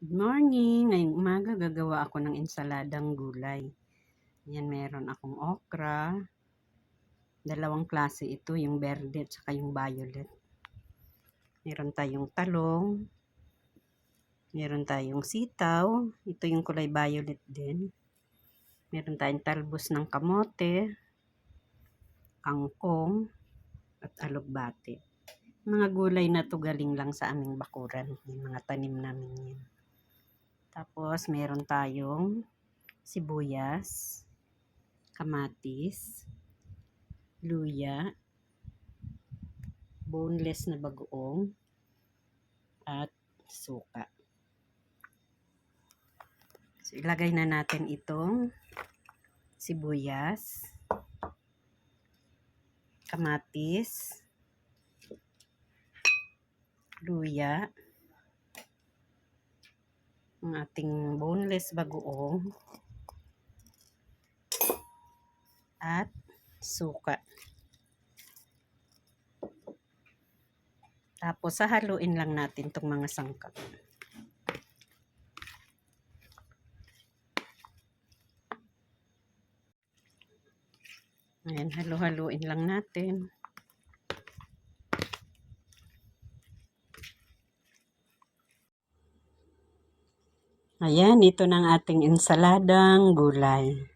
Good morning! Ngayong umaga gagawa ako ng ensaladang gulay. Yan, meron akong okra. Dalawang klase ito, yung verde at saka yung violet. Meron tayong talong. Meron tayong sitaw. Ito yung kulay violet din. Meron tayong talbos ng kamote, kangkong, at alugbate. Mga gulay na to galing lang sa aming bakuran. Yung mga tanim namin yan. Tapos, meron tayong sibuyas, kamatis, luya, boneless na bagoong, at suka. So, ilagay na natin itong sibuyas, kamatis, luya, ang ating boneless bagoong, at suka. Tapos, sahaluin lang natin itong mga sangkap. Ayan, halu-haluin lang natin. Ayan, ito na ang ating ensaladang gulay.